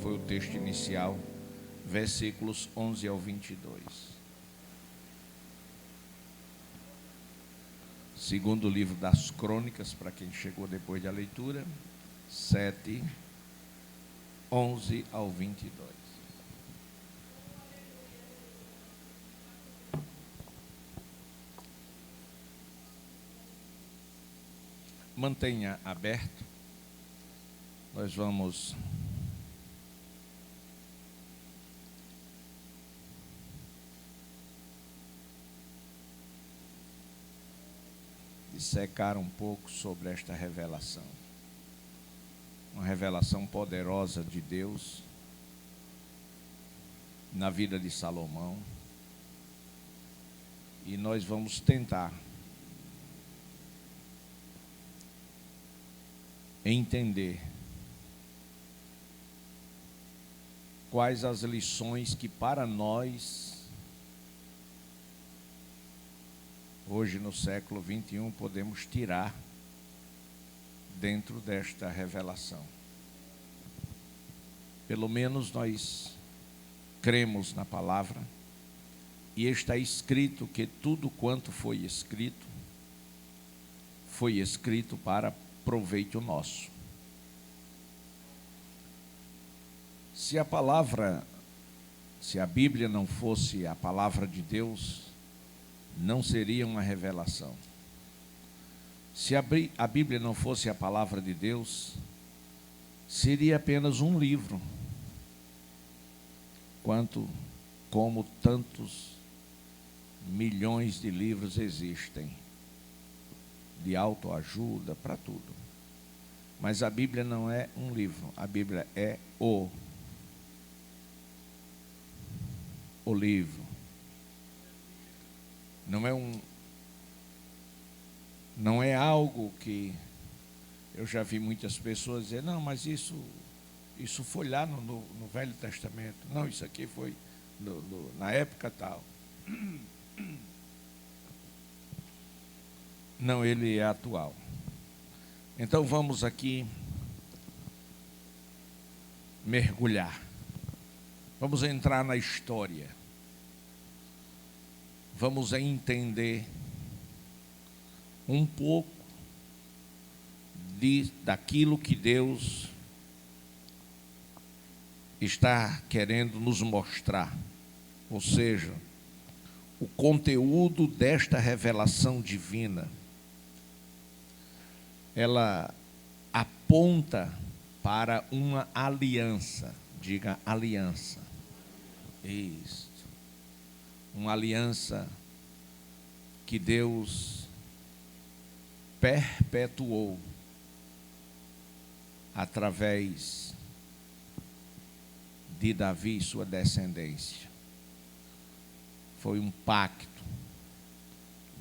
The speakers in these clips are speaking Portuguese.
foi o texto inicial, versículos 11 ao 22. Segundo livro das Crônicas, para quem chegou depois da leitura, 7, 11 ao 22. Mantenha aberto. Nós vamos dissecar um pouco sobre esta revelação. Uma revelação poderosa de Deus na vida de Salomão. E nós vamos tentar entender quais as lições que para nós, hoje no século 21, podemos tirar dentro desta revelação. Pelo menos nós cremos na palavra, e está escrito que tudo quanto foi escrito para proveito nosso. Se a Bíblia não fosse a palavra de Deus, não seria uma revelação. Se a Bíblia não fosse a palavra de Deus, seria apenas um livro, como tantos milhões de livros existem, de autoajuda, para tudo. Mas a Bíblia não é um livro, a Bíblia é o livro. Não é algo que eu já vi muitas pessoas dizer, não, mas isso foi lá no Velho Testamento. Não, isso aqui foi na época tal. Não, ele é atual. Então vamos aqui mergulhar. Vamos entrar na história. Vamos entender um pouco daquilo que Deus está querendo nos mostrar. Ou seja, o conteúdo desta revelação divina, ela aponta para uma aliança. Diga aliança. Isso. Uma aliança que Deus perpetuou através de Davi e sua descendência. Foi um pacto.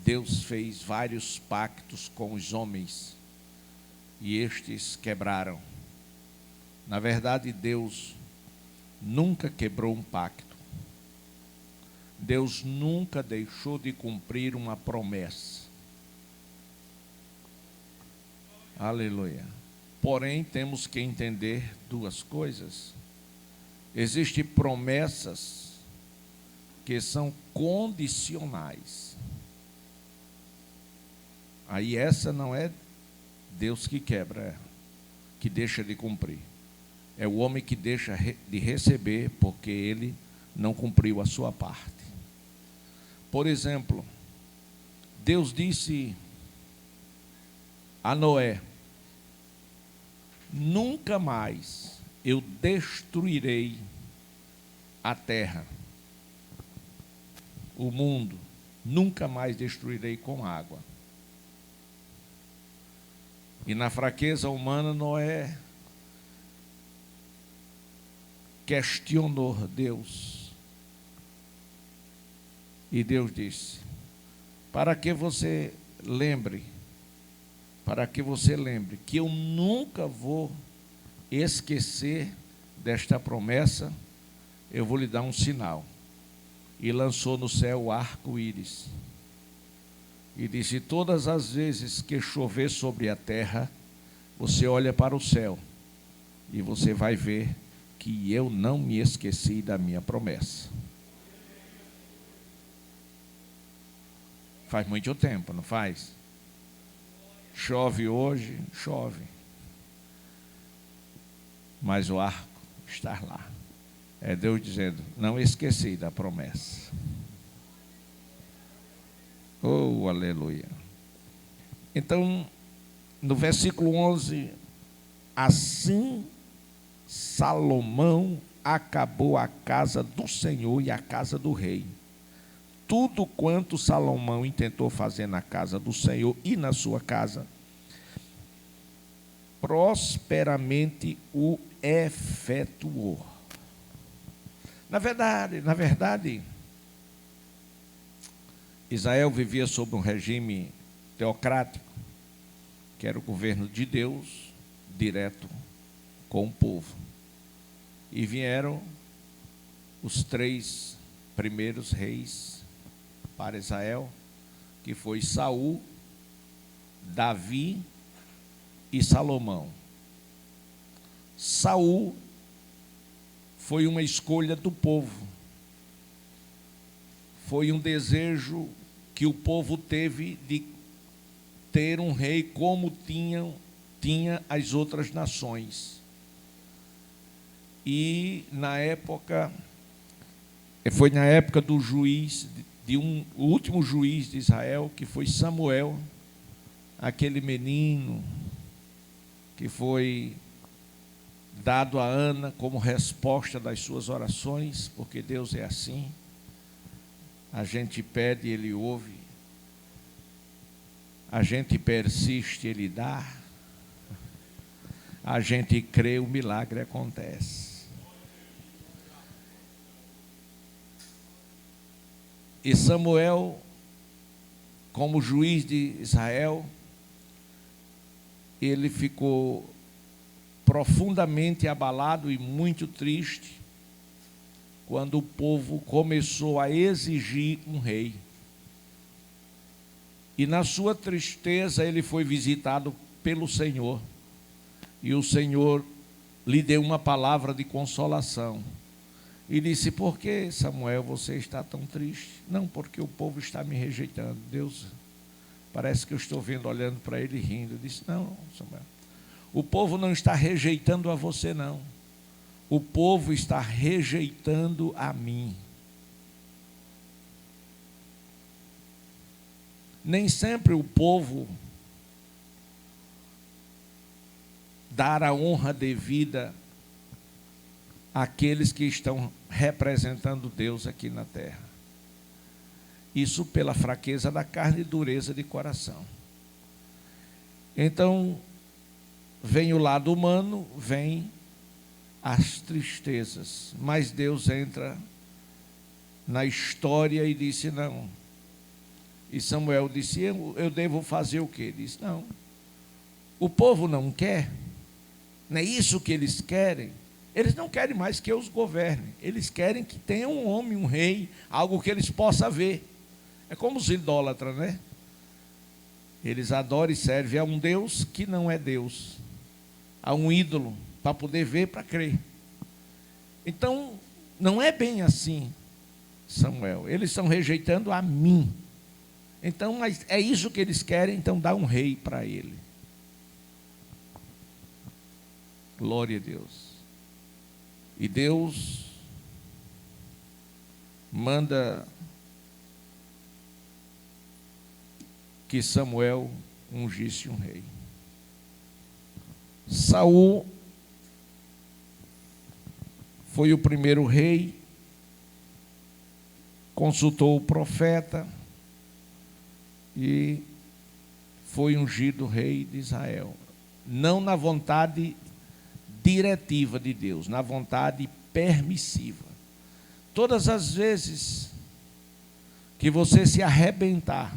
Deus fez vários pactos com os homens e estes quebraram. Na verdade, Deus nunca quebrou um pacto. Deus nunca deixou de cumprir uma promessa. Aleluia. Porém, temos que entender duas coisas. Existem promessas que são condicionais. Aí essa não é Deus que quebra, que deixa de cumprir. É o homem que deixa de receber porque ele não cumpriu a sua parte. Por exemplo, Deus disse a Noé: nunca mais eu destruirei a terra, o mundo, nunca mais destruirei com água. E na fraqueza humana, Noé questionou Deus. E Deus disse: para que você lembre que eu nunca vou esquecer desta promessa, eu vou lhe dar um sinal. E lançou no céu o arco-íris. E disse: todas as vezes que chover sobre a terra, você olha para o céu e você vai ver que eu não me esqueci da minha promessa. Faz muito tempo, não faz? Chove hoje, chove. Mas o arco está lá. É Deus dizendo, não esqueci da promessa. Oh, aleluia. Então, no versículo 11, assim Salomão acabou a casa do Senhor e a casa do rei. Tudo quanto Salomão intentou fazer na casa do Senhor e na sua casa, prosperamente o efetuou. Na verdade, Israel vivia sob um regime teocrático, que era o governo de Deus, direto com o povo. E vieram os 3 primeiros reis para Israel, que foi Saul, Davi e Salomão. Saul foi uma escolha do povo. Foi um desejo que o povo teve de ter um rei como tinha as outras nações. E foi na época do juiz, o último juiz de Israel, que foi Samuel, aquele menino que foi dado a Ana como resposta das suas orações, porque Deus é assim. A gente pede, Ele ouve. A gente persiste, Ele dá. A gente crê, o milagre acontece. E Samuel, como juiz de Israel, ele ficou profundamente abalado e muito triste quando o povo começou a exigir um rei. E na sua tristeza ele foi visitado pelo Senhor. E o Senhor lhe deu uma palavra de consolação. E disse, por que, Samuel, você está tão triste? Não, porque o povo está me rejeitando. Deus, parece que eu estou vendo, olhando para ele rindo. Disse, não, Samuel, o povo não está rejeitando a você, não. O povo está rejeitando a mim. Nem sempre o povo dá a honra devida àqueles que estão representando Deus aqui na terra. Isso pela fraqueza da carne e dureza de coração. Então, vem o lado humano, vem as tristezas, mas Deus entra na história e disse, não. E Samuel disse, eu devo fazer o quê? Disse, não, o povo não quer, não é isso que eles querem. Eles não querem mais que eu os governe, eles querem que tenha um homem, um rei, algo que eles possam ver. É como os idólatras, né? Eles adoram e servem a um Deus que não é Deus, a um ídolo, para poder ver, para crer. Então, não é bem assim, Samuel. Eles estão rejeitando a mim. Então, mas é isso que eles querem, então dá um rei para ele. Glória a Deus. E Deus manda que Samuel ungisse um rei. Saul foi o primeiro rei, consultou o profeta e foi ungido rei de Israel. Não na vontade diretiva de Deus, na vontade permissiva. Todas as vezes que você se arrebentar,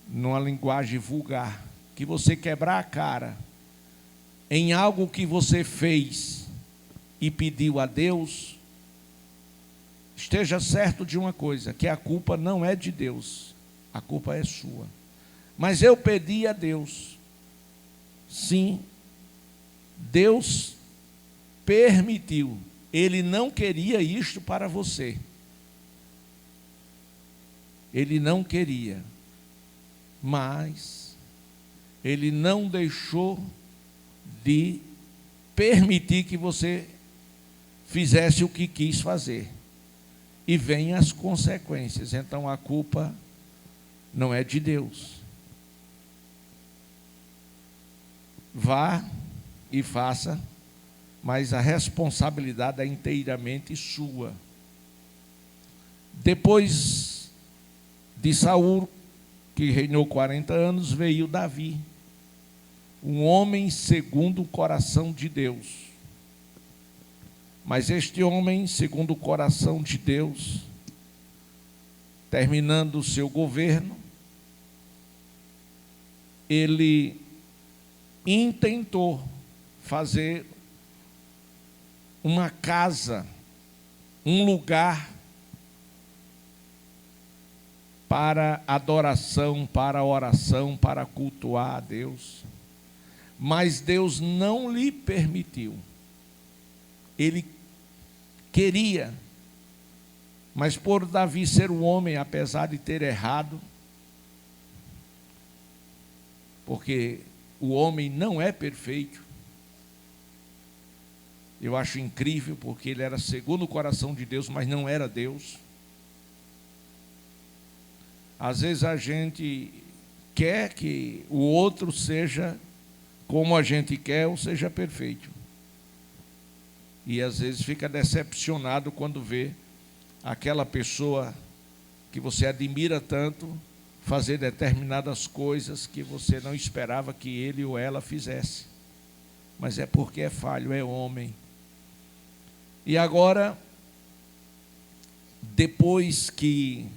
numa linguagem vulgar, que você quebrar a cara em algo que você fez e pediu a Deus, esteja certo de uma coisa, que a culpa não é de Deus, a culpa é sua. Mas eu pedi a Deus, sim, Deus permitiu. Ele não queria isto para você. Ele não queria. Mas ele não deixou de permitir que você fizesse o que quis fazer. E vêm as consequências. Então a culpa não é de Deus. Vá e faça, mas a responsabilidade é inteiramente sua. Depois de Saul, que reinou 40 anos, veio Davi, um homem segundo o coração de Deus. Mas este homem, segundo o coração de Deus, terminando o seu governo, ele intentou fazer uma casa, um lugar para adoração, para oração, para cultuar a Deus. Mas Deus não lhe permitiu. Ele queria, mas por Davi ser um homem, apesar de ter errado, porque o homem não é perfeito, eu acho incrível, porque ele era segundo o coração de Deus, mas não era Deus. Às vezes a gente quer que o outro seja como a gente quer, ou seja perfeito. E às vezes fica decepcionado quando vê aquela pessoa que você admira tanto fazer determinadas coisas que você não esperava que ele ou ela fizesse. Mas é porque é falho, é homem. E agora, depois que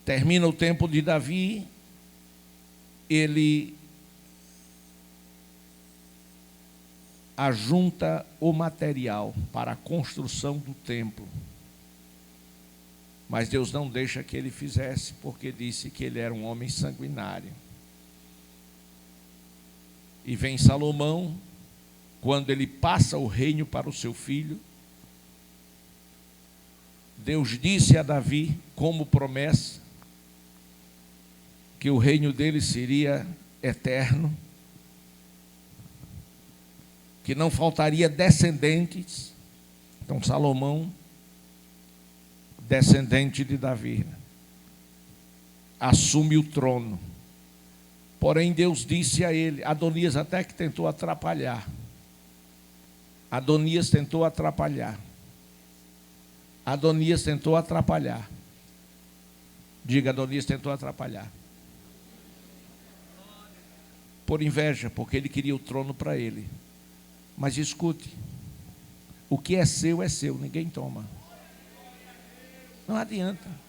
termina o tempo de Davi, ele ajunta o material para a construção do templo. Mas Deus não deixa que ele fizesse, porque disse que ele era um homem sanguinário. E vem Salomão, quando ele passa o reino para o seu filho, Deus disse a Davi, como promessa, que o reino dele seria eterno, que não faltaria descendentes. Então Salomão, descendente de Davi, assume o trono. Porém Deus disse a ele, Adonias até que tentou atrapalhar. Adonias tentou atrapalhar. Diga, Adonias tentou atrapalhar. Por inveja, porque ele queria o trono para ele. Mas escute, o que é seu, ninguém toma. Não adianta.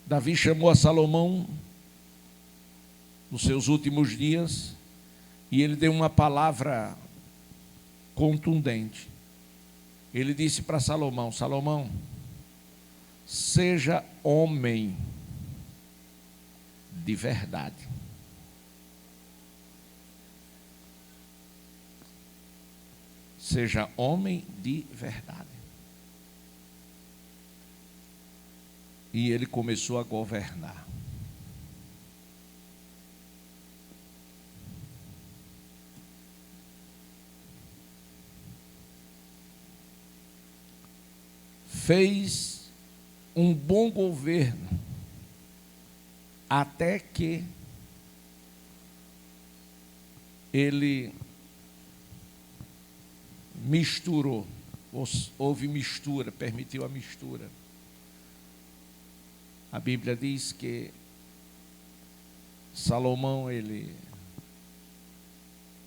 Davi chamou a Salomão nos seus últimos dias e ele deu uma palavra contundente. Ele disse para Salomão, Salomão, seja homem de verdade. Seja homem de verdade. E ele começou a governar. Fez um bom governo, até que ele misturou, houve mistura, permitiu a mistura. A Bíblia diz que Salomão, ele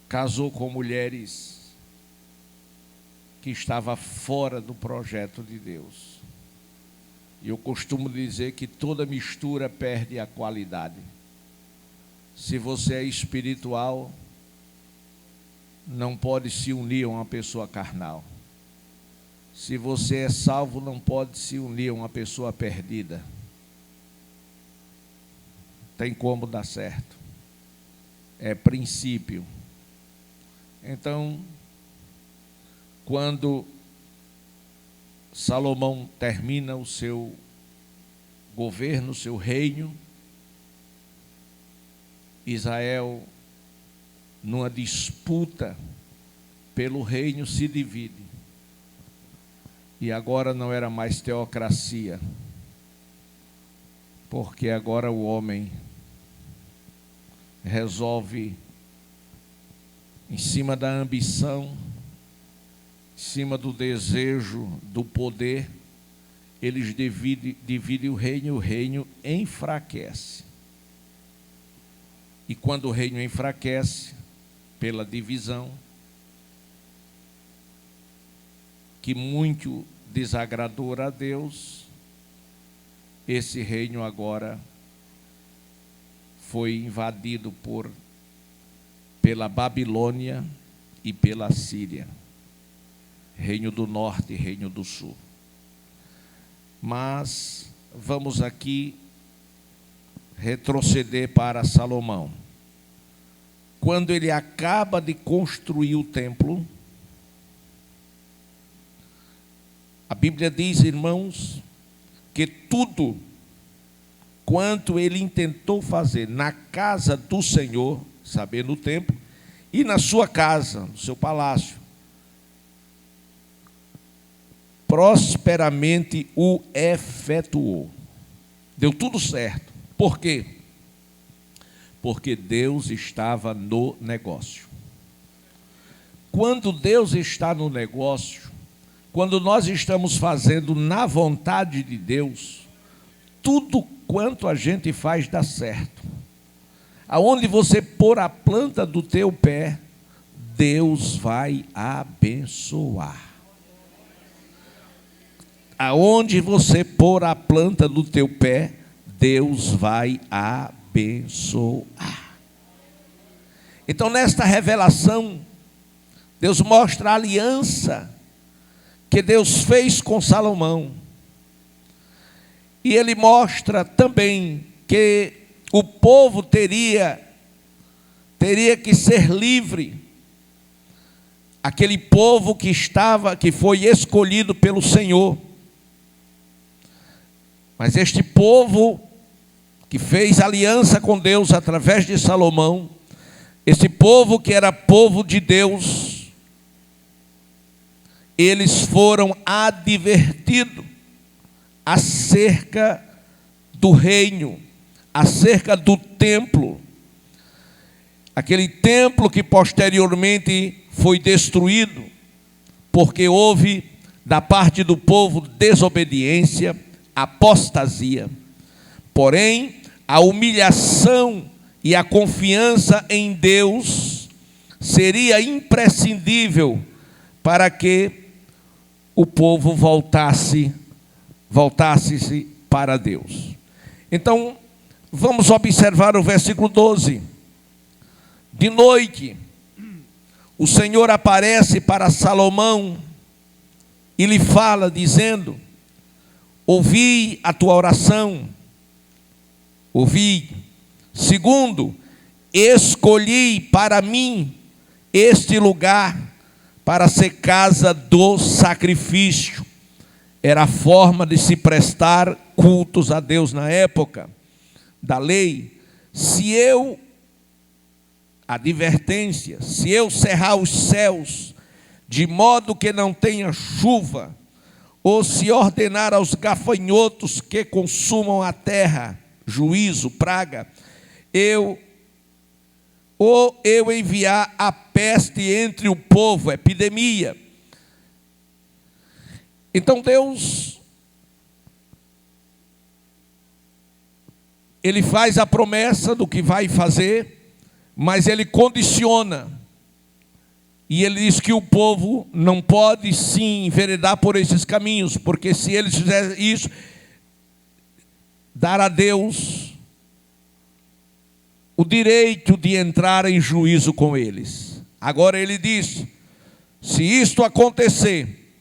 casou com mulheres que estavam fora do projeto de Deus. E eu costumo dizer que toda mistura perde a qualidade. Se você é espiritual, não pode se unir a uma pessoa carnal. Se você é salvo, não pode se unir a uma pessoa perdida. Tem como dar certo. É princípio. Então, quando Salomão termina o seu governo, o seu reino, Israel, numa disputa pelo reino, se divide. E agora não era mais teocracia, porque agora o homem resolve, em cima da ambição, em cima do desejo, do poder, eles dividem o reino enfraquece. E quando o reino enfraquece, pela divisão, que muito desagradou a Deus, esse reino agora foi invadido pela Babilônia e pela Síria, reino do norte e reino do sul. Mas vamos aqui retroceder para Salomão. Quando ele acaba de construir o templo, a Bíblia diz, irmãos, que tudo quanto ele intentou fazer na casa do Senhor, saber, no templo, e na sua casa, no seu palácio, prosperamente o efetuou. Deu tudo certo. Por quê? Porque Deus estava no negócio. Quando Deus está no negócio, quando nós estamos fazendo na vontade de Deus, tudo quanto a gente faz dá certo. Aonde você pôr a planta do teu pé, Deus vai abençoar. Aonde você pôr a planta do teu pé, Deus vai abençoar. Então, nesta revelação, Deus mostra a aliança que Deus fez com Salomão. E ele mostra também que o povo teria que ser livre. Aquele povo que foi escolhido pelo Senhor. Mas este povo que fez aliança com Deus através de Salomão, este povo que era povo de Deus, eles foram advertidos acerca do reino, acerca do templo. Aquele templo que posteriormente foi destruído, porque houve da parte do povo desobediência, apostasia. Porém, a humilhação e a confiança em Deus seria imprescindível para que o povo voltasse para Deus. Então, vamos observar o versículo 12. De noite, o Senhor aparece para Salomão e lhe fala, dizendo: ouvi a tua oração, ouvi. Segundo, escolhi para mim este lugar para ser casa do sacrifício. Era a forma de se prestar cultos a Deus na época da lei. Se eu cerrar os céus, de modo que não tenha chuva, ou se ordenar aos gafanhotos que consumam a terra, juízo, praga, ou eu enviar a peste entre o povo, epidemia. Então Deus, Ele faz a promessa do que vai fazer, mas Ele condiciona. E Ele diz que o povo não pode sim enveredar por esses caminhos, porque se eles fizerem isso, dar a Deus o direito de entrar em juízo com eles. Agora Ele diz: se isto acontecer,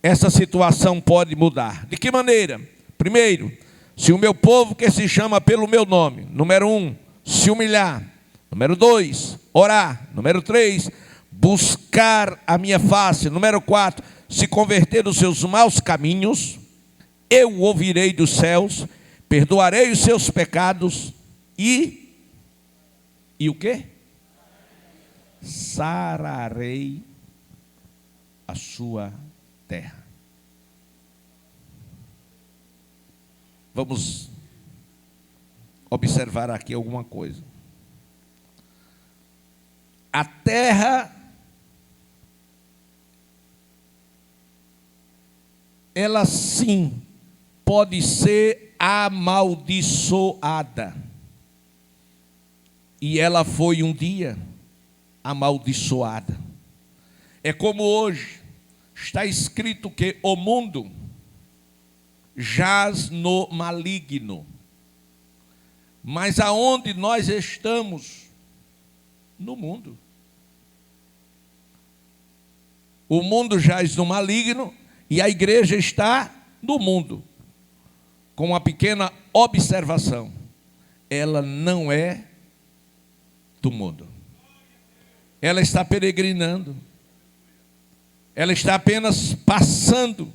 essa situação pode mudar. De que maneira? Primeiro, se o meu povo que se chama pelo meu nome, número 1, se humilhar, número 2, orar, número 3, buscar a minha face, número 4, se converter dos seus maus caminhos, eu ouvirei dos céus, perdoarei os seus pecados e o quê? Sararei a sua terra. Vamos observar aqui alguma coisa. A terra, ela sim pode ser amaldiçoada. E ela foi um dia amaldiçoada. É como hoje está escrito que o mundo jaz no maligno. Mas aonde nós estamos? No mundo. O mundo jaz no maligno e a igreja está no mundo. Com uma pequena observação: ela não é do mundo. Ela está peregrinando. Ela está apenas passando.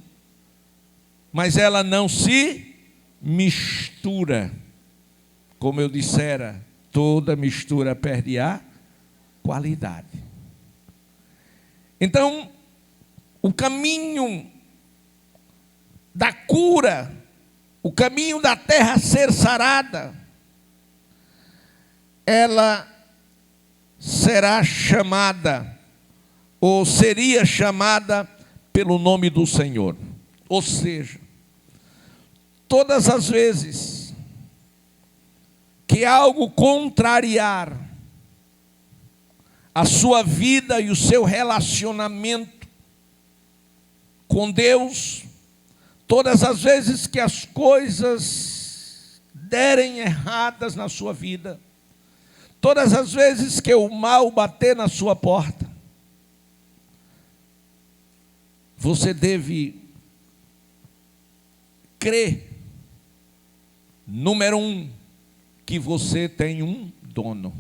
Mas ela não se mistura. Como eu dissera, toda mistura perde a qualidade. Então, o caminho da cura, o caminho da terra ser sarada, ela será chamada, ou seria chamada pelo nome do Senhor. Ou seja, todas as vezes que algo contrariar a sua vida e o seu relacionamento com Deus, todas as vezes que as coisas derem erradas na sua vida, todas as vezes que o mal bater na sua porta, você deve crer, número 1, que você tem um dono.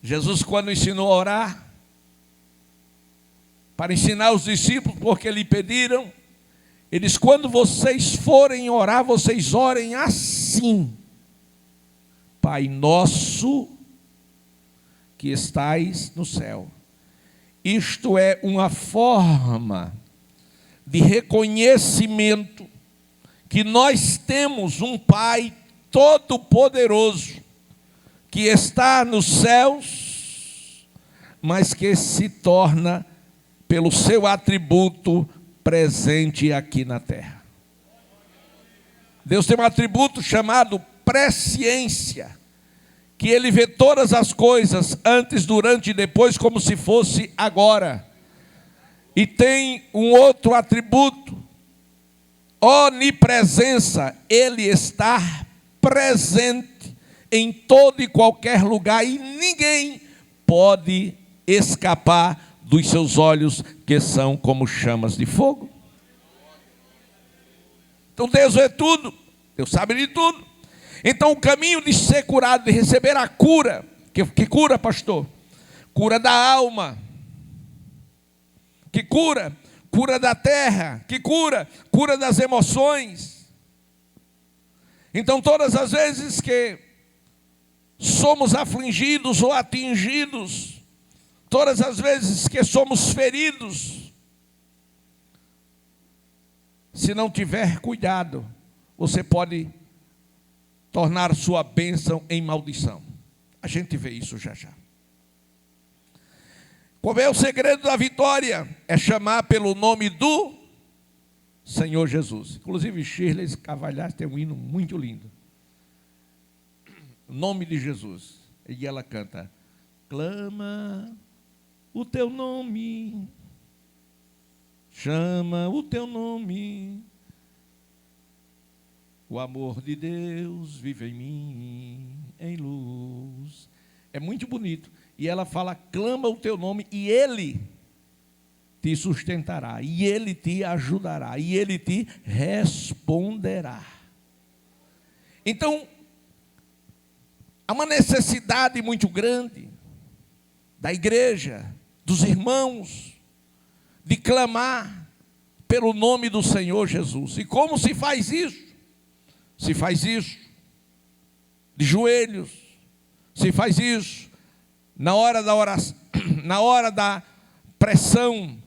Jesus, quando ensinou a orar, para ensinar os discípulos, porque lhe pediram, ele diz: quando vocês forem orar, vocês orem assim: Pai nosso que estais no céu. Isto é uma forma de reconhecimento que nós temos um Pai todo-poderoso, que está nos céus, mas que se torna, pelo seu atributo, presente aqui na terra. Deus tem um atributo chamado presciência, que Ele vê todas as coisas, antes, durante e depois, como se fosse agora. E tem um outro atributo, onipresença. Ele está presente em todo e qualquer lugar, e ninguém pode escapar dos seus olhos, que são como chamas de fogo. Então Deus vê tudo, Deus sabe de tudo. Então o caminho de ser curado, de receber a cura, que cura, pastor? Cura da alma, que cura, cura da terra, que cura, cura das emoções. Então todas as vezes que somos afligidos ou atingidos, todas as vezes que somos feridos, se não tiver cuidado, você pode tornar sua bênção em maldição. A gente vê isso já já. Qual é o segredo da vitória? É chamar pelo nome do Senhor Jesus. Inclusive Shirley Cavalhais tem um hino muito lindo. O nome de Jesus. E ela canta: clama o teu nome, chama o teu nome, o amor de Deus vive em mim, em luz. É muito bonito. E ela fala: clama o teu nome e Ele te sustentará, e Ele te ajudará, e Ele te responderá. Então, há uma necessidade muito grande da igreja, dos irmãos, de clamar pelo nome do Senhor Jesus. E como se faz isso? Se faz isso de joelhos, se faz isso na hora da oração, na hora da pressão,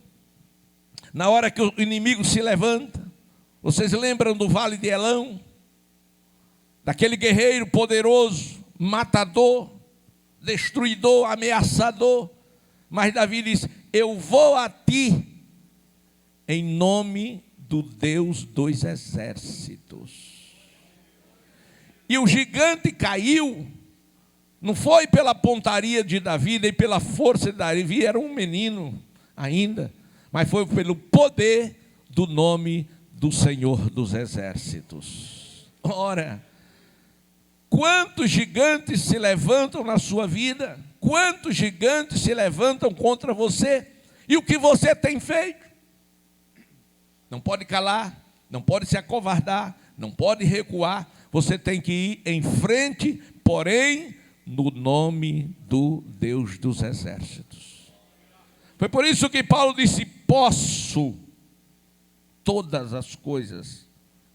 na hora que o inimigo se levanta. Vocês lembram do Vale de Elão? Daquele guerreiro poderoso, matador, destruidor, ameaçador. Mas Davi disse: eu vou a ti em nome do Deus dos exércitos. E o gigante caiu, não foi pela pontaria de Davi, nem pela força de Davi, era um menino ainda, mas foi pelo poder do nome do Senhor dos exércitos. Ora, quantos gigantes se levantam na sua vida? Quantos gigantes se levantam contra você? E o que você tem feito? Não pode calar, não pode se acovardar, não pode recuar. Você tem que ir em frente, porém, no nome do Deus dos exércitos. Foi por isso que Paulo disse: posso todas as coisas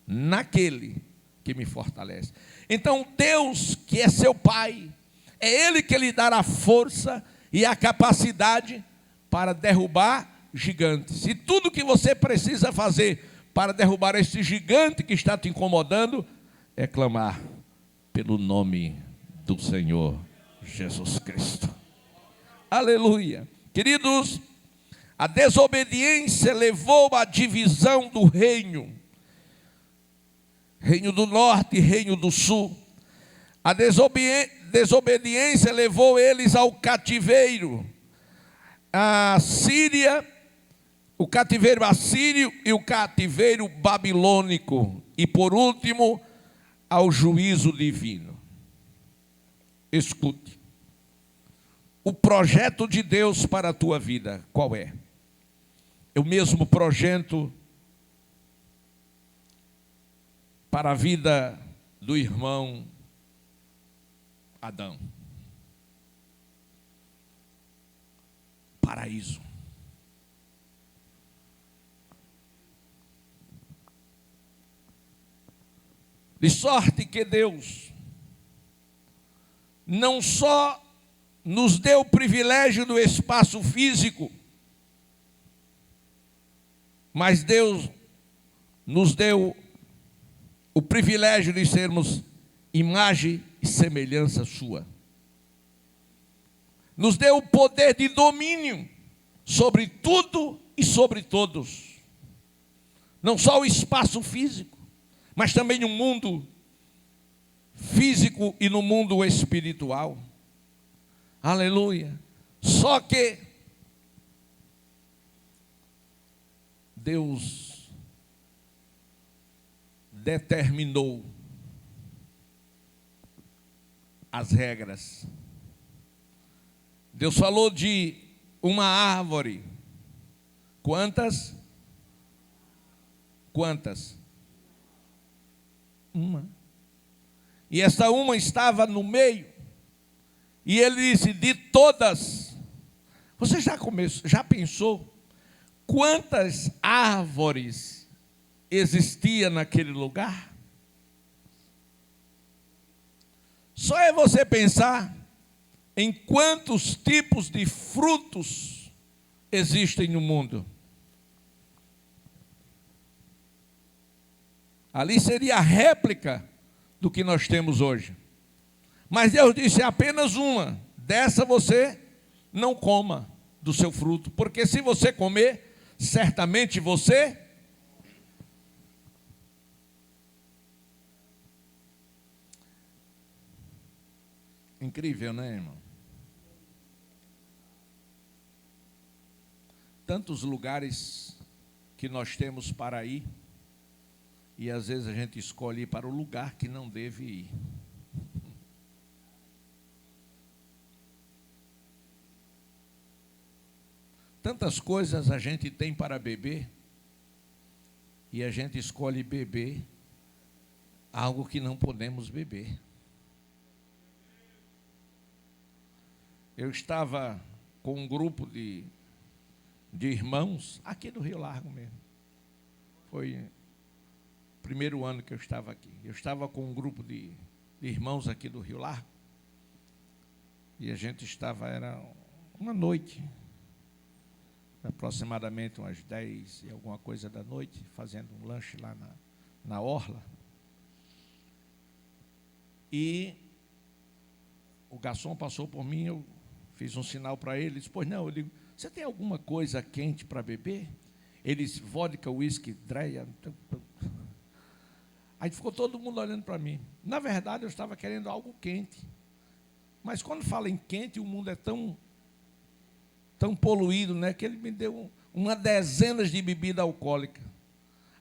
naquele que me fortalece. Então Deus, que é seu Pai, é Ele que lhe dará a força e a capacidade para derrubar gigantes. E tudo que você precisa fazer para derrubar esse gigante que está te incomodando é clamar pelo nome do Senhor Jesus Cristo. Aleluia. Queridos, a desobediência levou à divisão do reino. Reino do norte e reino do sul. A desobediência levou eles ao cativeiro. A Síria, o cativeiro assírio e o cativeiro babilônico. E por último, ao juízo divino. Escute. O projeto de Deus para a tua vida, qual é? É o mesmo projeto para a vida do irmão Adão. Paraíso. De sorte que Deus não só nos deu o privilégio do espaço físico, mas Deus nos deu o privilégio de sermos imagem e semelhança sua. Nos deu o poder de domínio sobre tudo e sobre todos. Não só o espaço físico, mas também no mundo físico e no mundo espiritual. Aleluia. Só que Deus determinou as regras. Deus falou de uma árvore. Quantas? Quantas? Uma. E essa uma estava no meio. E ele disse: de todas. Você já pensou quantas árvores existia naquele lugar? Só é você pensar em quantos tipos de frutos existem no mundo. Ali seria a réplica do que nós temos hoje. Mas Deus disse: apenas uma. Dessa você não coma do seu fruto. Porque se você comer, certamente você... Incrível, né, irmão? Tantos lugares que nós temos para ir, e às vezes a gente escolhe ir para o lugar que não deve ir. Tantas coisas a gente tem para beber e a gente escolhe beber algo que não podemos beber. Eu estava com um grupo de irmãos aqui do Rio Largo mesmo. Foi o primeiro ano que eu estava aqui. Eu estava com um grupo de irmãos aqui do Rio Largo. E a gente estava, era uma noite, aproximadamente umas 10 e alguma coisa da noite, fazendo um lanche lá na orla. E o garçom passou por mim, eu fiz um sinal para ele, disse, pois não, eu digo, você tem alguma coisa quente para beber? Ele disse, vodka, whisky, dreia. Aí ficou todo mundo olhando para mim. Na verdade, eu estava querendo algo quente. Mas quando fala em quente, o mundo é tão poluído, né, que ele me deu uma dezena de bebida alcoólica.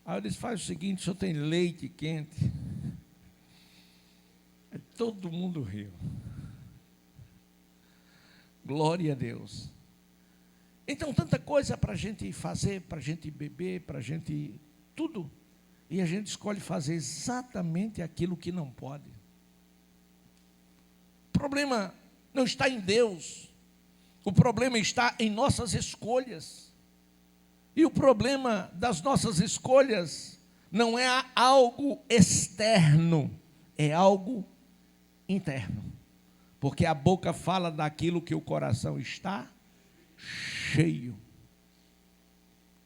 Aí eu disse, faz o seguinte, o senhor tem leite quente? Aí todo mundo riu. Glória a Deus. Então, tanta coisa para a gente fazer, para a gente beber, para a gente tudo. E a gente escolhe fazer exatamente aquilo que não pode. O problema não está em Deus. O problema está em nossas escolhas. E o problema das nossas escolhas não é algo externo, é algo interno. Porque a boca fala daquilo que o coração está cheio.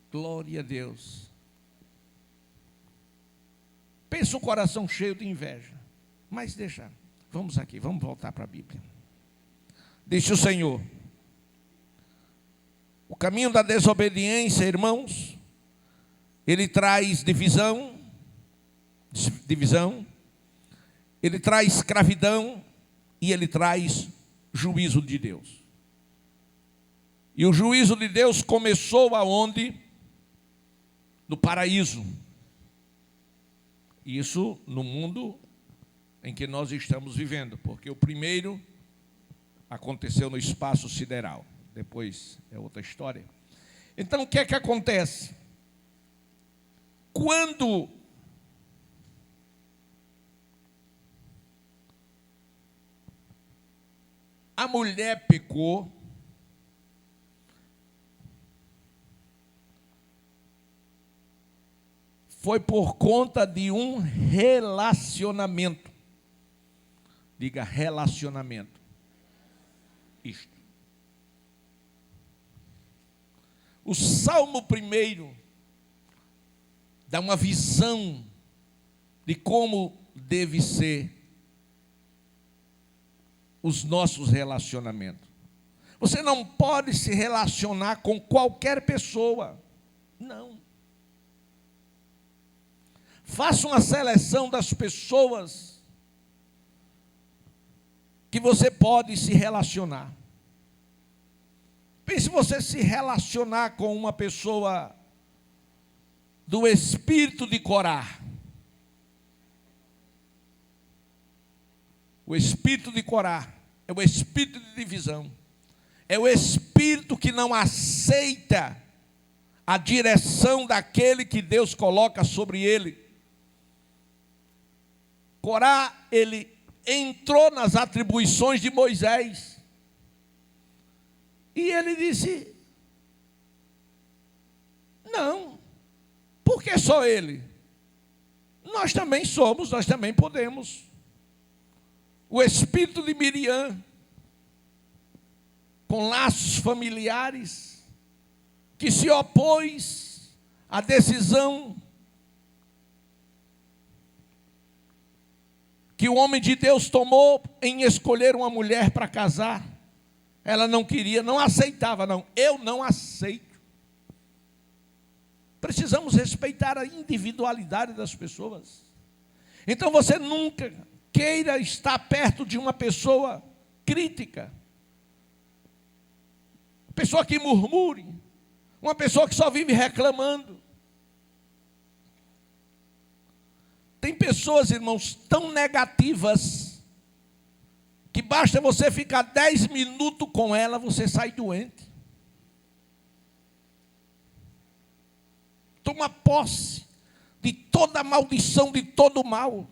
Glória a Deus. Pensa um coração cheio de inveja. Mas deixa, vamos aqui, vamos voltar para a Bíblia. Diz o Senhor, o caminho da desobediência, irmãos, ele traz divisão, ele traz escravidão e ele traz juízo de Deus. E o juízo de Deus começou aonde? No paraíso. Isso no mundo em que nós estamos vivendo, porque o primeiro aconteceu no espaço sideral, depois é outra história. Então o que é que acontece? Quando a mulher pecou, foi por conta de um relacionamento. Diga relacionamento. Isto. O Salmo 1 dá uma visão de como deve ser os nossos relacionamentos. Você não pode se relacionar com qualquer pessoa. Não. Faça uma seleção das pessoas que você pode se relacionar. Pense você se relacionar com uma pessoa do espírito de Corá. O espírito de Corá é o espírito de divisão. É o espírito que não aceita a direção daquele que Deus coloca sobre ele. Corá, ele entrou nas atribuições de Moisés. E ele disse, não, por que só ele? Nós também somos, nós também podemos. O espírito de Miriam, com laços familiares, que se opôs à decisão que o homem de Deus tomou em escolher uma mulher para casar. Ela não queria, não aceitava, não. Eu não aceito. Precisamos respeitar a individualidade das pessoas. Então você nunca queira estar perto de uma pessoa crítica. Pessoa que murmure. Uma pessoa que só vive reclamando. Tem pessoas, irmãos, tão negativas, que basta você ficar 10 minutos com ela, você sai doente. toma posse de toda a maldição, de todo o mal.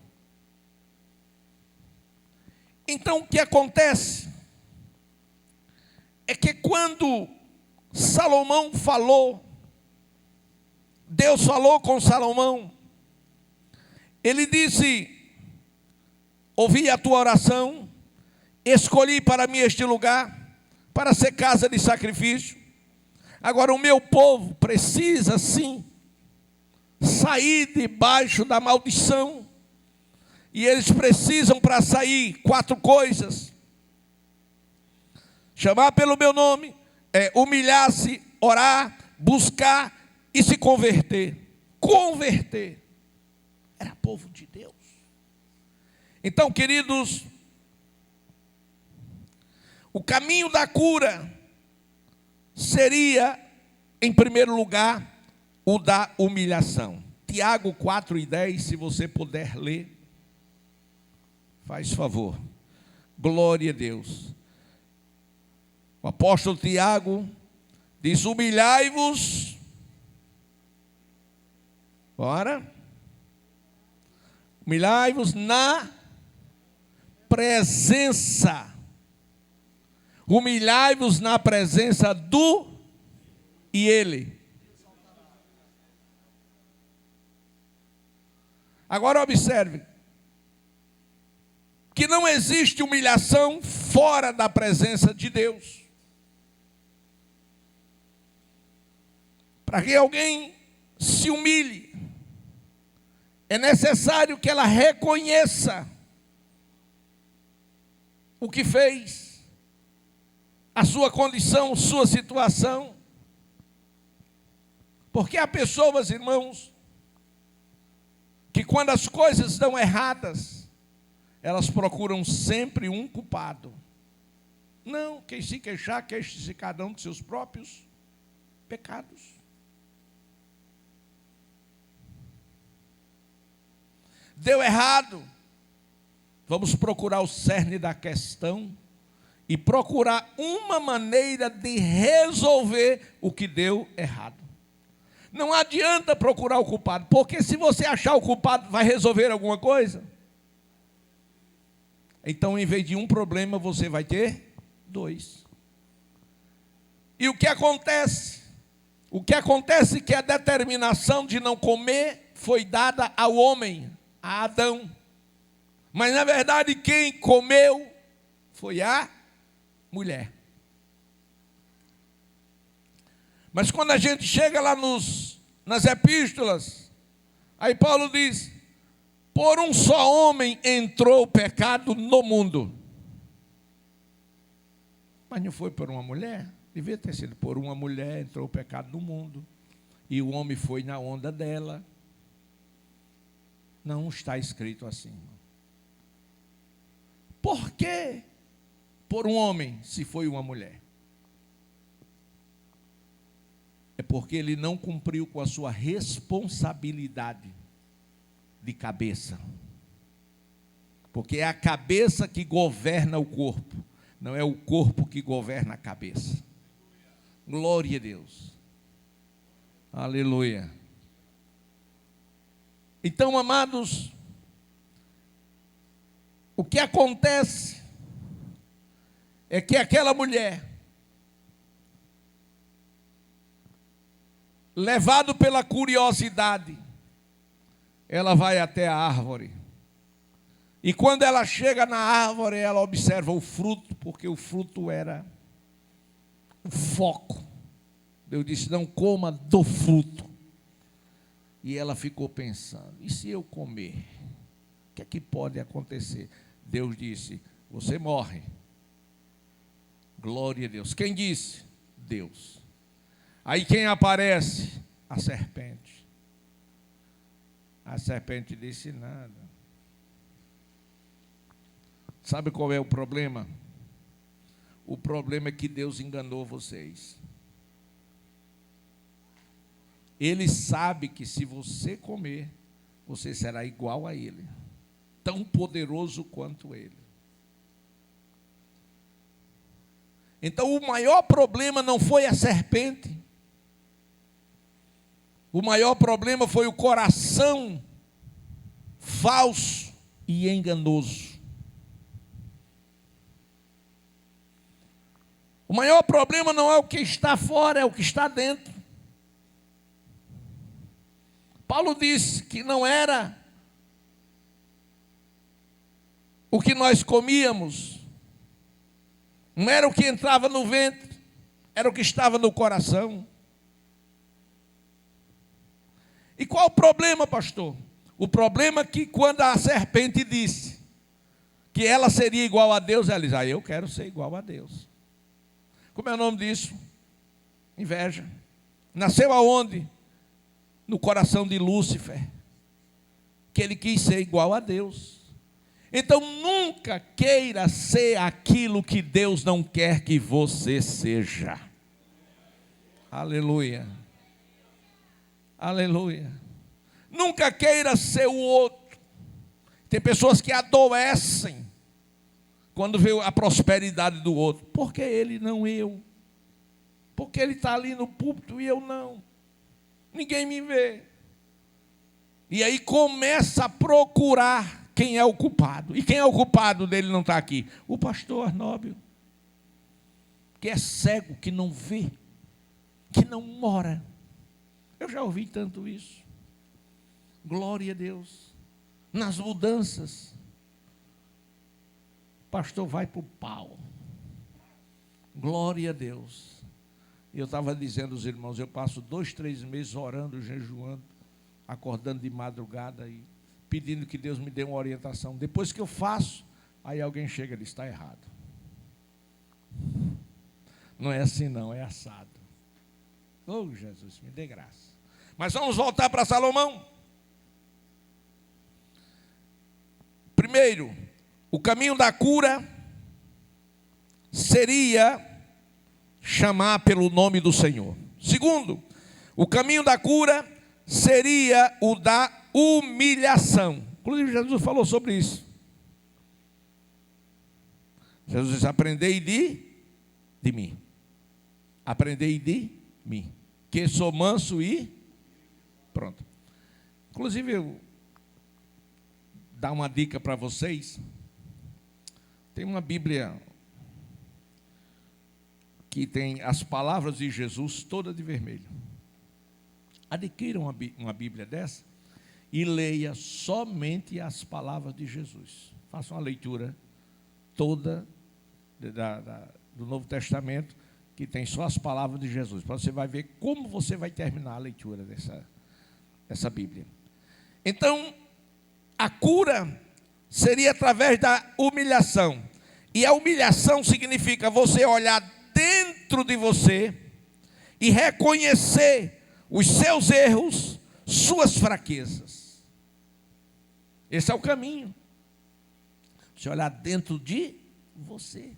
Então o que acontece é que quando Salomão falou, Deus falou com Salomão, ele disse: ouvi a tua oração, escolhi para mim este lugar, para ser casa de sacrifício. Agora o meu povo precisa sim sair debaixo da maldição. E eles precisam, para sair, 4 coisas: chamar pelo meu nome, humilhar-se, orar, buscar e se converter. Converter. Era povo de Deus. Então, queridos, o caminho da cura seria, em primeiro lugar, o da humilhação. Tiago 4:10, se você puder ler, faz favor. Glória a Deus. O apóstolo Tiago diz: humilhai-vos. Bora. Humilhai-vos na presença. Humilhai-vos na presença do e ele. Agora observe que não existe humilhação fora da presença de Deus. Para que alguém se humilhe, é necessário que ela reconheça o que fez, a sua condição, sua situação. Porque há pessoas, irmãos, que quando as coisas dão erradas, elas procuram sempre um culpado. Não, quem se queixar, queixe-se cada um de seus próprios pecados. Deu errado, vamos procurar o cerne da questão e procurar uma maneira de resolver o que deu errado. Não adianta procurar o culpado, porque se você achar o culpado, vai resolver alguma coisa? Então, em vez de um problema, você vai ter 2. E o que acontece? O que acontece é que a determinação de não comer foi dada ao homem, a Adão. Mas, na verdade, quem comeu foi a mulher. Mas quando a gente chega lá nas epístolas, aí Paulo diz: por um só homem entrou o pecado no mundo. Mas não foi por uma mulher? Devia ter sido por uma mulher, entrou o pecado no mundo. E o homem foi na onda dela. Não está escrito assim. Por que por um homem, se foi uma mulher? É porque ele não cumpriu com a sua responsabilidade de cabeça. Porque é a cabeça que governa o corpo, não é o corpo que governa a cabeça. Glória a Deus. Aleluia. Então, amados, o que acontece é que aquela mulher, levado pela curiosidade, ela vai até a árvore. E quando ela chega na árvore, ela observa o fruto, porque o fruto era o foco. Deus disse: não coma do fruto. E ela ficou pensando: e se eu comer? O que é que pode acontecer? Deus disse: você morre. Glória a Deus. Quem disse? Deus. Aí quem aparece? A serpente. A serpente disse nada. Sabe qual é o problema? O problema é que Deus enganou vocês. Ele sabe que se você comer, você será igual a ele, tão poderoso quanto ele. Então o maior problema não foi a serpente. O maior problema foi o coração falso e enganoso. O maior problema não é o que está fora, é o que está dentro. Paulo disse que não era o que nós comíamos, não era o que entrava no ventre, era o que estava no coração. E qual o problema, pastor? O problema é que quando a serpente disse que ela seria igual a Deus, ela diz, eu quero ser igual a Deus. Como é o nome disso? Inveja. Nasceu aonde? No coração de Lúcifer, que ele quis ser igual a Deus. Então nunca queira ser aquilo que Deus não quer que você seja. Aleluia. Aleluia. Nunca queira ser o outro. Tem pessoas que adoecem quando vê a prosperidade do outro. Por que ele não eu? Porque ele está ali no púlpito e eu não. Ninguém me vê. E aí começa a procurar quem é o culpado. E quem é o culpado dele não está aqui? O pastor Arnóbio, que é cego, que não vê, que não mora. Eu já ouvi tanto isso. Glória a Deus. Nas mudanças, o pastor vai para o pau. Glória a Deus. Eu estava dizendo aos irmãos, eu passo 2, 3 meses orando, jejuando, acordando de madrugada e pedindo que Deus me dê uma orientação. Depois que eu faço, aí alguém chega e diz, está errado. Não é assim não, é assado. Oh, Jesus, me dê graça. Mas vamos voltar para Salomão. Primeiro, o caminho da cura seria chamar pelo nome do Senhor. Segundo, o caminho da cura seria o da humilhação. Inclusive Jesus falou sobre isso. Jesus disse, aprendei de mim. Aprendei de mim. Que sou manso e pronto. Inclusive eu dar uma dica para vocês. Tem uma Bíblia que tem as palavras de Jesus toda de vermelho. Adquiram uma Bíblia dessa e leia somente as palavras de Jesus. Faça uma leitura toda do Novo Testamento, que tem só as palavras de Jesus. Você vai ver como você vai terminar a leitura dessa Bíblia. Então, a cura seria através da humilhação. E a humilhação significa você olhar dentro de você e reconhecer os seus erros, suas fraquezas. Esse é o caminho. Você olhar dentro de você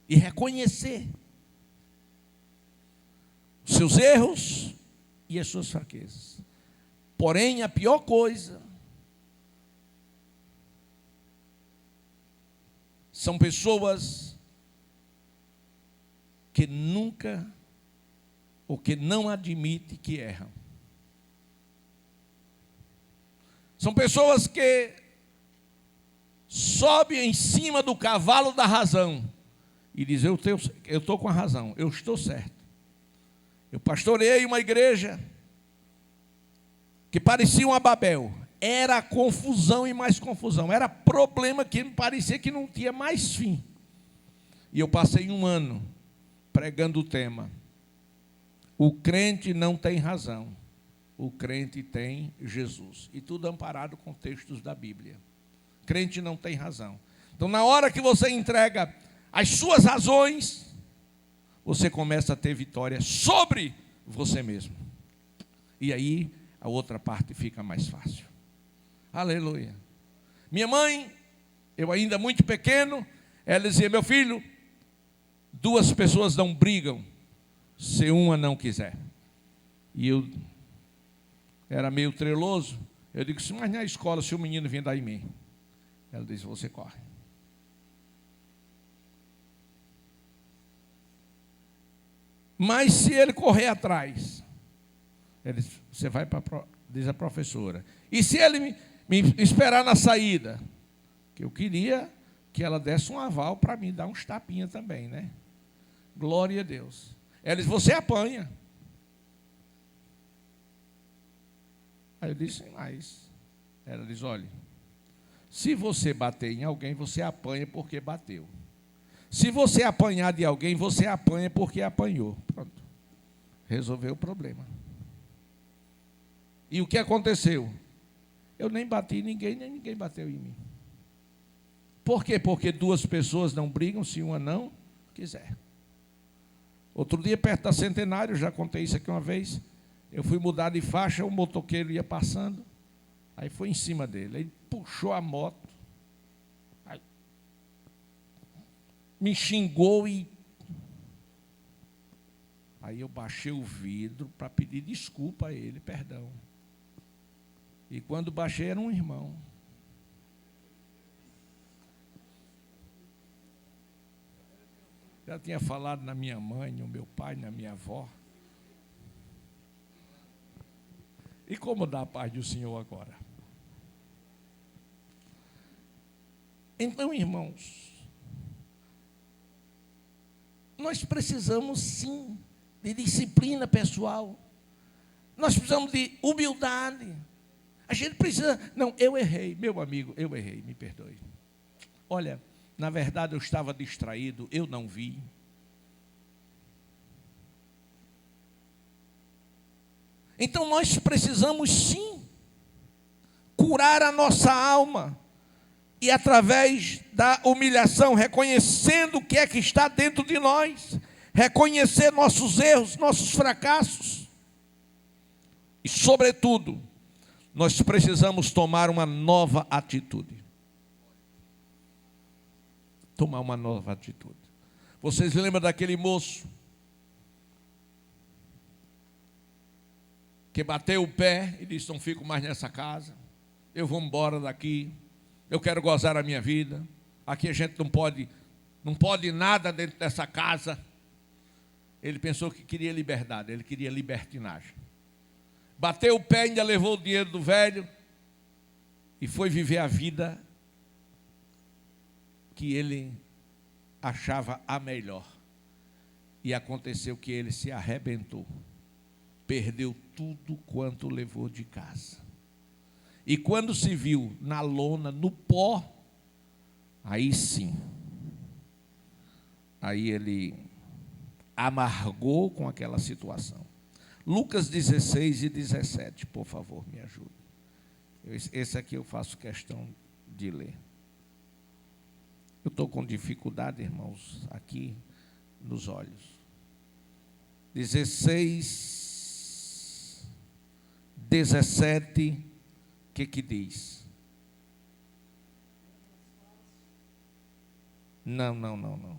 e reconhecer os seus erros e as suas fraquezas. Porém, a pior coisa são pessoas que nunca ou que não admitem que erram. São pessoas que sobem em cima do cavalo da razão e dizem, eu estou com a razão, eu estou certo. Eu pastoreei uma igreja que parecia uma Babel. Era confusão e mais confusão. Era problema que parecia que não tinha mais fim. E eu passei 1 ano pregando o tema: o crente não tem razão, o crente tem Jesus. E tudo amparado com textos da Bíblia. Crente não tem razão. Então, na hora que você entrega as suas razões, você começa a ter vitória sobre você mesmo. E aí a outra parte fica mais fácil. Aleluia. Minha mãe, eu ainda muito pequeno, ela dizia, meu filho, 2 pessoas não brigam se uma não quiser. E eu era meio treloso. Eu digo, mas na escola, se o menino vir dar em mim, ela disse, você corre. Mas se ele correr atrás, Ele disse, você vai para, diz a professora. E se ele me esperar na saída? Que eu queria que ela desse um aval para mim dar uns tapinhas também, né? Glória a Deus. Ela disse, você apanha. Aí eu disse, mas... Ela diz, olha, se você bater em alguém, você apanha porque bateu. Se você apanhar de alguém, você apanha porque apanhou. Pronto. Resolveu o problema. E o que aconteceu? Eu nem bati em ninguém, nem ninguém bateu em mim. Por quê? Porque duas pessoas não brigam se uma não quiser. Outro dia, perto da Centenário, eu já contei isso aqui uma vez, eu fui mudar de faixa, o motoqueiro ia passando, aí foi em cima dele, ele puxou a moto, aí, me xingou e... Aí eu baixei o vidro para pedir desculpa a ele, perdão. E quando baixei, era um irmão. Já tinha falado na minha mãe, no meu pai, na minha avó. E como dá a paz do Senhor agora? Então, irmãos, nós precisamos sim de disciplina pessoal. Nós precisamos de humildade. A gente precisa... Não, eu errei, meu amigo, eu errei, me perdoe. Olha, na verdade eu estava distraído, eu não vi. Então nós precisamos sim curar a nossa alma. E através da humilhação, reconhecendo o que é que está dentro de nós, reconhecer nossos erros, nossos fracassos. E sobretudo, nós precisamos tomar uma nova atitude. Tomar uma nova atitude. Vocês lembram daquele moço que bateu o pé e disse, não fico mais nessa casa, eu vou embora daqui, eu quero gozar a minha vida, aqui a gente não pode nada dentro dessa casa. Ele pensou que queria liberdade, ele queria libertinagem. Bateu o pé, ainda levou o dinheiro do velho e foi viver a vida que ele achava a melhor. E aconteceu que ele se arrebentou. Perdeu tudo quanto levou de casa. E quando se viu na lona, no pó, aí sim. Aí ele amargou com aquela situação. Lucas 16 e 17, por favor, me ajude. Esse aqui eu faço questão de ler. Eu estou com dificuldade, irmãos, aqui nos olhos. 16, 17, o que diz? Não. Não. Não.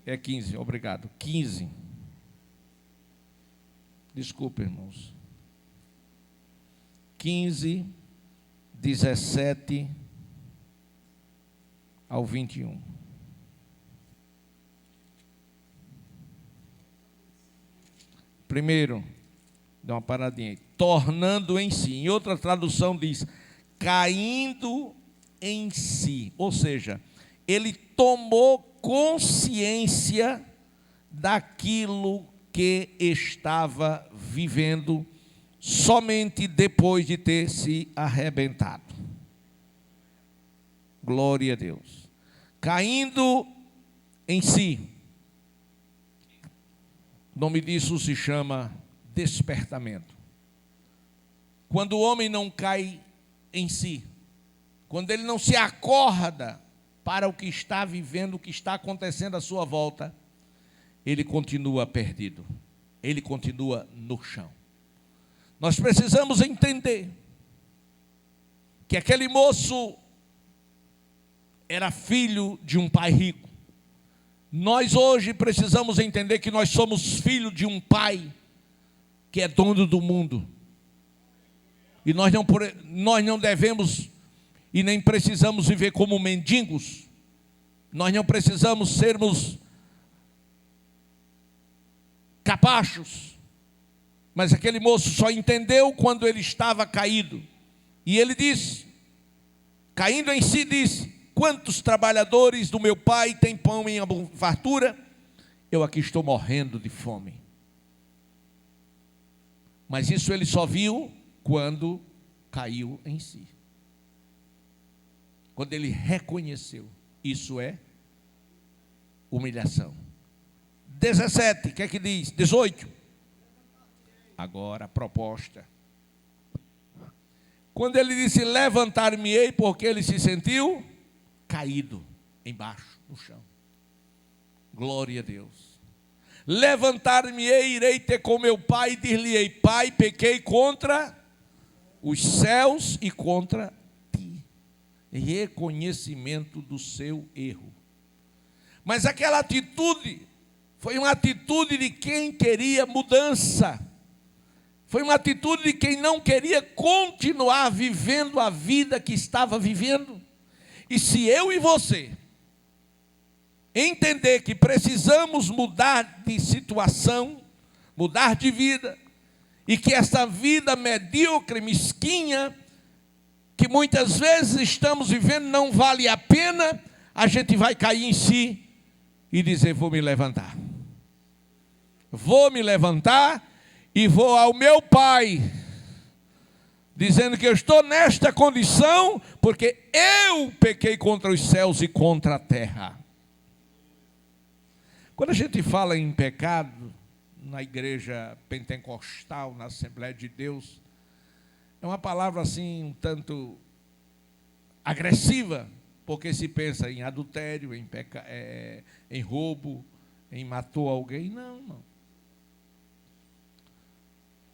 É 15, obrigado. 15. Desculpe, irmãos. 15, 17 ao 21. Primeiro, dá uma paradinha aí. Tornando em si. Em outra tradução diz, caindo em si. Ou seja, ele tomou consciência daquilo que estava vivendo somente depois de ter se arrebentado. Glória a Deus. Caindo em si. O nome disso se chama despertamento. Quando o homem não cai em si, quando ele não se acorda para o que está vivendo, o que está acontecendo à sua volta, ele continua perdido, ele continua no chão. Nós precisamos entender que aquele moço era filho de um pai rico. Nós hoje precisamos entender que nós somos filhos de um pai que é dono do mundo. E nós não devemos e nem precisamos viver como mendigos. Nós não precisamos sermos capachos. Mas aquele moço só entendeu quando ele estava caído. E ele disse, caindo em si, disse: quantos trabalhadores do meu pai têm pão em fartura? Eu aqui estou morrendo de fome. Mas isso ele só viu quando caiu em si. Quando ele reconheceu. Isso é humilhação. 17, o que é que diz? 18. Agora a proposta. Quando ele disse levantar-me-ei, porque ele se sentiu caído embaixo, no chão. Glória a Deus. Levantar-me-ei, irei ter com meu pai e dir-lhe-ei: pai, pequei contra os céus e contra ti. Reconhecimento do seu erro. Mas aquela atitude foi uma atitude de quem queria mudança. Foi uma atitude de quem não queria continuar vivendo a vida que estava vivendo. E se eu e você entender que precisamos mudar de situação, mudar de vida, e que essa vida medíocre, mesquinha, que muitas vezes estamos vivendo, não vale a pena, a gente vai cair em si e dizer: vou me levantar. Vou me levantar e vou ao meu pai, dizendo que eu estou nesta condição, porque eu pequei contra os céus e contra a terra. Quando a gente fala em pecado, na igreja pentecostal, na Assembleia de Deus, é uma palavra assim um tanto agressiva, porque se pensa em adultério, em roubo, em matou alguém. Não, não.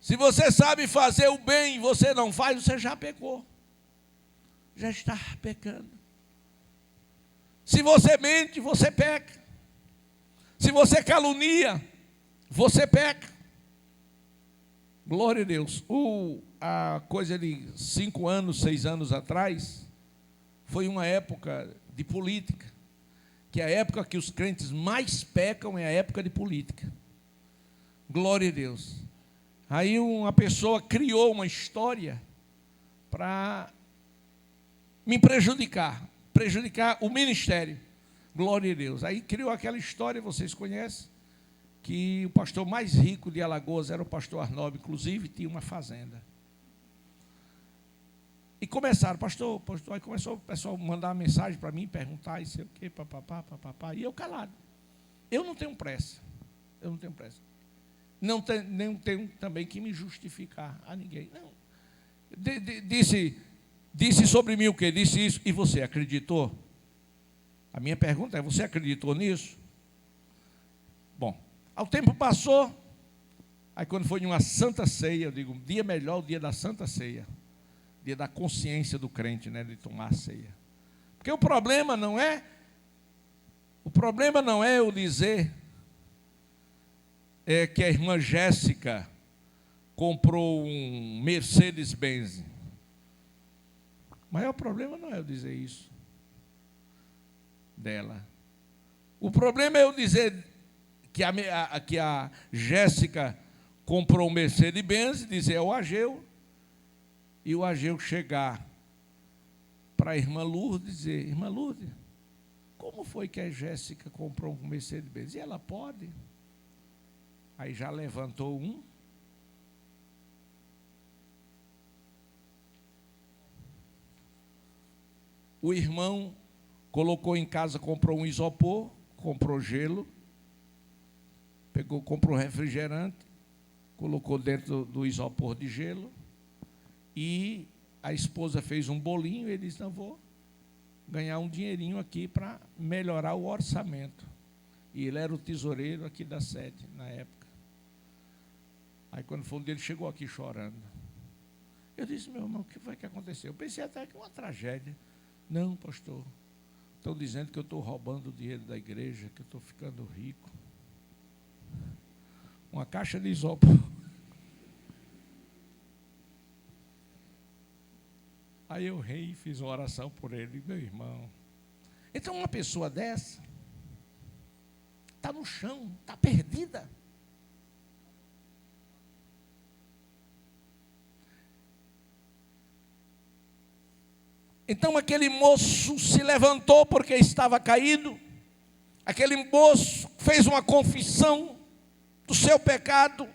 Se você sabe fazer o bem e você não faz, você já pecou. Já está pecando. Se você mente, você peca. Se você calunia, você peca. Glória a Deus. A coisa de 5 anos, 6 anos atrás, foi uma época de política. Que é a época que os crentes mais pecam, é a época de política. Glória a Deus. Aí uma pessoa criou uma história para me prejudicar o ministério. Glória a Deus. Aí criou aquela história, vocês conhecem, que o pastor mais rico de Alagoas era o pastor Arnaldo, inclusive tinha uma fazenda. E começaram, pastor, aí começou o pessoal a mandar mensagem para mim, perguntar, e sei o quê, papapá, e eu calado. Eu não tenho pressa. Não tenho também que me justificar a ninguém. Não. Disse sobre mim o quê? Disse isso. E você acreditou? A minha pergunta é: você acreditou nisso? Bom, ao tempo passou. Aí quando foi em uma santa ceia, eu digo, dia melhor, o dia da santa ceia. Dia da consciência do crente, né, de tomar a ceia. Porque o problema não é eu dizer que a irmã Jéssica comprou um Mercedes-Benz. O maior problema não é eu dizer isso dela. O problema é eu dizer que a Jéssica comprou um Mercedes-Benz, dizer ao Ageu, e o Ageu chegar para a irmã Lourdes e dizer: irmã Lourdes, como foi que a Jéssica comprou um Mercedes-Benz? E ela pode. Aí já levantou um. O irmão colocou em casa, comprou um isopor, comprou gelo, comprou refrigerante, colocou dentro do isopor de gelo, e a esposa fez um bolinho, e ele disse: não, vou ganhar um dinheirinho aqui para melhorar o orçamento. E ele era o tesoureiro aqui da sede, na época. Aí quando foi um dia, ele chegou aqui chorando. Eu disse: meu irmão, o que foi que aconteceu? Eu pensei até que uma tragédia. Não, pastor, estão dizendo que eu estou roubando o dinheiro da igreja, que eu estou ficando rico. Uma caixa de isopor. Aí eu ri e fiz uma oração por ele, meu irmão. Então uma pessoa dessa está no chão, está perdida. Então aquele moço se levantou porque estava caído. Aquele moço fez uma confissão do seu pecado.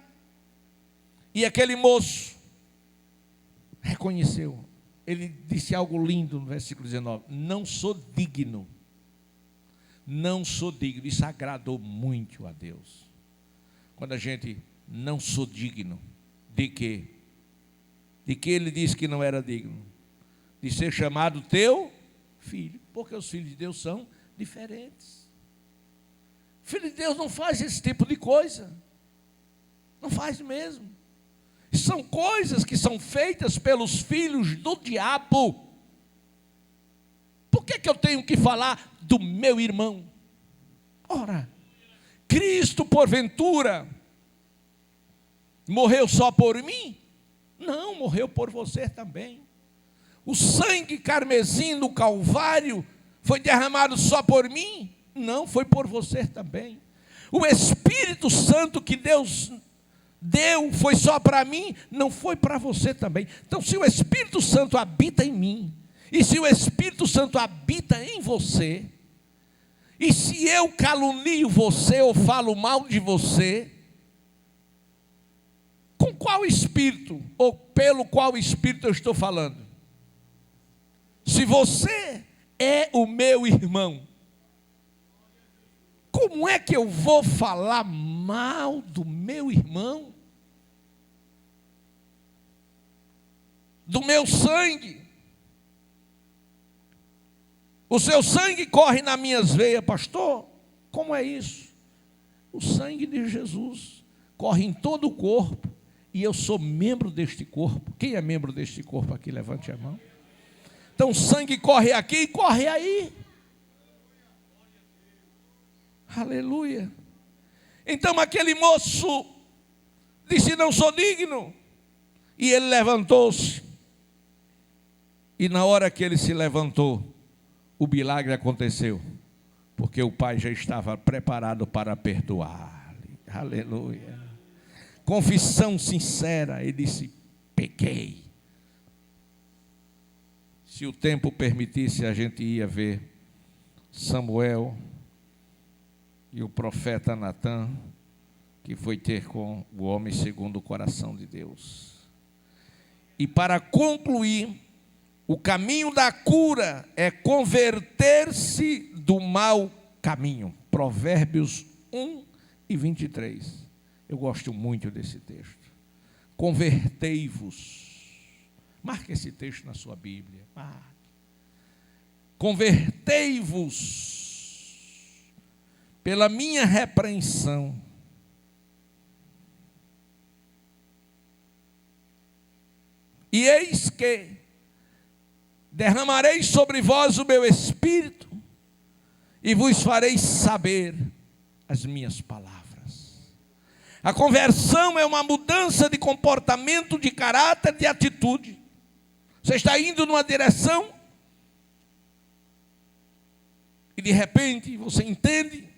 E aquele moço reconheceu. Ele disse algo lindo no versículo 19: não sou digno. Não sou digno. Isso agradou muito a Deus. Quando a gente não sou digno. De quê? De que ele disse que não era digno? De ser chamado teu filho. Porque os filhos de Deus são diferentes. Filho de Deus não faz esse tipo de coisa. Não faz mesmo. São coisas que são feitas pelos filhos do diabo. Por que eu tenho que falar do meu irmão? Ora, Cristo porventura morreu só por mim? Não, morreu por você também. O sangue carmesim do Calvário foi derramado só por mim? Não, foi por você também. O Espírito Santo que Deus deu foi só para mim? Não, foi para você também. Então, se o Espírito Santo habita em mim, e se o Espírito Santo habita em você, e se eu calunio você ou falo mal de você, com qual Espírito, ou pelo qual Espírito eu estou falando? Se você é o meu irmão, como é que eu vou falar mal do meu irmão? Do meu sangue? O seu sangue corre nas minhas veias, pastor? Como é isso? O sangue de Jesus corre em todo o corpo, e eu sou membro deste corpo. Quem é membro deste corpo aqui? Levante a mão. Então o sangue corre aqui e corre aí. Aleluia. Então aquele moço disse: não sou digno. E ele levantou-se. E na hora que ele se levantou, o milagre aconteceu. Porque o Pai já estava preparado para perdoar-lhe. Aleluia. Confissão sincera. Ele disse: pequei. Se o tempo permitisse, a gente ia ver Samuel e o profeta Natã, que foi ter com o homem segundo o coração de Deus. E para concluir, o caminho da cura é converter-se do mau caminho. Provérbios 1:23. Eu gosto muito desse texto. Convertei-vos. Marque esse texto na sua Bíblia. Marque. Convertei-vos pela minha repreensão. E eis que derramarei sobre vós o meu espírito e vos farei saber as minhas palavras. A conversão é uma mudança de comportamento, de caráter, de atitude. Você está indo numa direção e de repente você entende,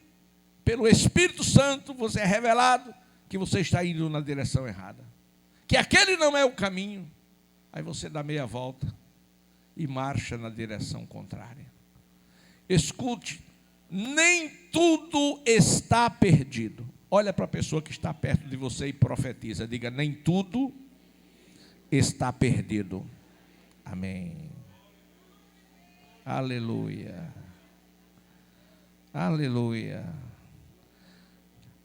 pelo Espírito Santo, você é revelado que você está indo na direção errada, que aquele não é o caminho. Aí você dá meia volta e marcha na direção contrária. Escute, nem tudo está perdido. Olha para a pessoa que está perto de você e profetiza. Diga: nem tudo está perdido. Amém. Aleluia. Aleluia.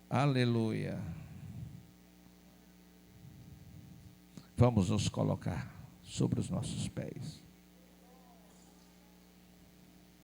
Aleluia. Vamos nos colocar sobre os nossos pés.